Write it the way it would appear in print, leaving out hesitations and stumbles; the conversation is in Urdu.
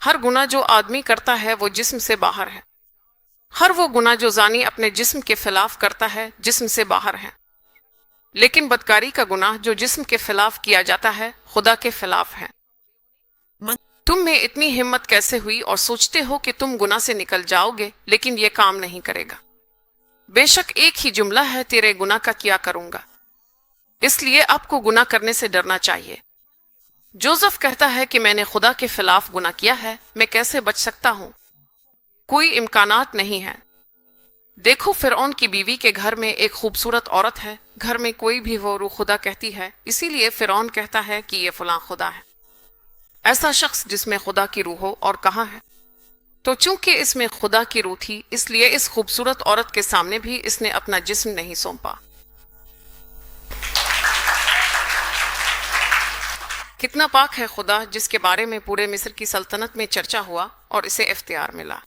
ہر گناہ جو آدمی کرتا ہے وہ جسم سے باہر ہے۔ ہر وہ گناہ جو زانی اپنے جسم کے خلاف کرتا ہے جسم سے باہر ہے، لیکن بدکاری کا گناہ جو جسم کے خلاف کیا جاتا ہے خدا کے خلاف ہے۔ تم میں اتنی ہمت کیسے ہوئی اور سوچتے ہو کہ تم گناہ سے نکل جاؤ گے، لیکن یہ کام نہیں کرے گا۔ بے شک ایک ہی جملہ ہے، تیرے گناہ کا کیا کروں گا۔ اس لیے آپ کو گناہ کرنے سے ڈرنا چاہیے۔ جوزف کہتا ہے کہ میں نے خدا کے خلاف گناہ کیا ہے، میں کیسے بچ سکتا ہوں؟ کوئی امکانات نہیں ہے۔ دیکھو فرعون کی بیوی کے گھر میں ایک خوبصورت عورت ہے، گھر میں کوئی بھی وہ روح خدا کہتی ہے، اسی لیے فرعون کہتا ہے کہ یہ فلاں خدا ہے۔ ایسا شخص جس میں خدا کی روح ہو اور کہاں ہے؟ تو چونکہ اس میں خدا کی روح تھی، اس لیے اس خوبصورت عورت کے سامنے بھی اس نے اپنا جسم نہیں سونپا۔ کتنا پاک ہے خدا، جس کے بارے میں پورے مصر کی سلطنت میں چرچا ہوا اور اسے اختیار ملا۔